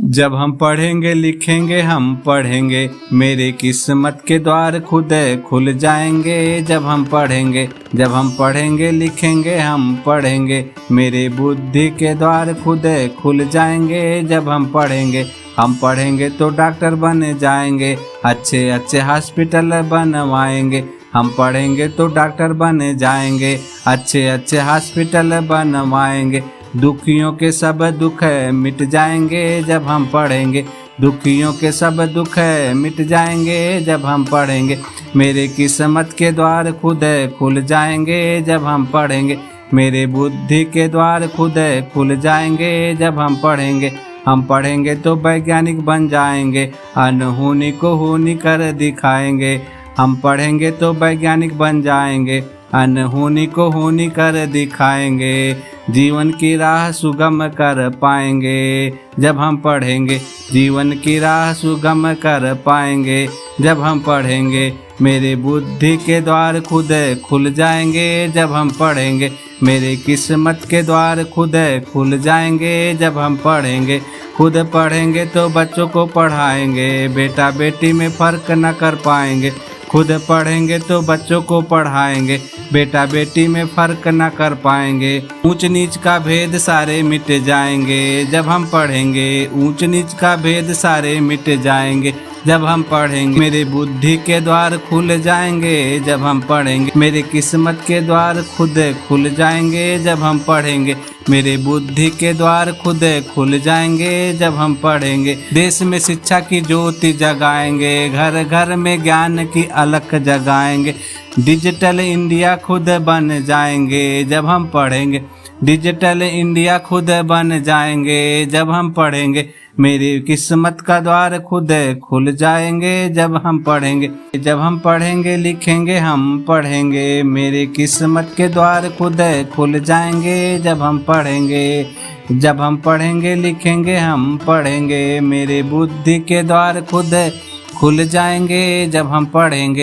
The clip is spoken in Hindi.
जब हम पढ़ेंगे लिखेंगे हम पढ़ेंगे, मेरे किस्मत के द्वार खुद खुल जाएंगे। जब हम पढ़ेंगे लिखेंगे हम पढ़ेंगे, मेरे बुद्धि के द्वार खुद खुल जाएंगे। जब हम पढ़ेंगे तो डॉक्टर बन जाएंगे, अच्छे अच्छे हॉस्पिटल बनवाएंगे। हम पढ़ेंगे तो डॉक्टर बन जाएंगे, अच्छे अच्छे हॉस्पिटल बनवाएंगे। दुखियों के सब दुख मिट जाएंगे जब हम पढ़ेंगे, दुखियों के सब दुख मिट जाएंगे जब हम पढ़ेंगे। मेरे किस्मत के द्वार खुद खुल जाएंगे जब हम पढ़ेंगे, मेरे बुद्धि के द्वार खुद खुल जाएंगे जब हम पढ़ेंगे। हम पढ़ेंगे तो वैज्ञानिक बन जाएंगे, अनहोनी को होनी कर दिखाएंगे। हम पढ़ेंगे तो वैज्ञानिक बन जाएंगे, अनहोनी को होनी कर दिखाएंगे। जीवन की राह सुगम कर पाएंगे जब हम पढ़ेंगे, जीवन की राह सुगम कर पाएंगे जब हम पढ़ेंगे। मेरे बुद्धि के द्वार खुद खुल जाएंगे जब हम पढ़ेंगे, मेरे किस्मत के द्वार खुद खुल जाएंगे जब हम पढ़ेंगे। खुद पढ़ेंगे तो बच्चों को पढ़ाएंगे, बेटा बेटी में फ़र्क न कर पाएंगे। खुद पढ़ेंगे तो बच्चों को पढ़ाएंगे, बेटा बेटी में फ़र्क न कर पाएंगे। ऊंच नीच का भेद सारे मिट जाएंगे जब हम पढ़ेंगे, ऊंच नीच का भेद सारे मिट जाएंगे जब हम पढ़ेंगे। मेरे बुद्धि के द्वार खुल जाएंगे जब हम पढ़ेंगे, मेरे किस्मत के द्वार खुद खुल जाएंगे जब हम पढ़ेंगे। मेरे बुद्धि के द्वार खुद खुल जाएंगे जब हम पढ़ेंगे। देश में शिक्षा की ज्योति जगाएंगे, घर घर में ज्ञान की अलख जगाएंगे। डिजिटल इंडिया खुद बन जाएंगे जब हम पढ़ेंगे, डिजिटल इंडिया खुद बन जाएंगे जब हम पढ़ेंगे। मेरी किस्मत का द्वार खुद खुल जाएंगे जब हम पढ़ेंगे। जब हम पढ़ेंगे लिखेंगे हम पढ़ेंगे, मेरे किस्मत के द्वार खुद खुल जाएंगे जब हम पढ़ेंगे। जब हम पढ़ेंगे लिखेंगे हम पढ़ेंगे, मेरे बुद्धि के द्वार खुद खुल जाएंगे जब हम पढ़ेंगे।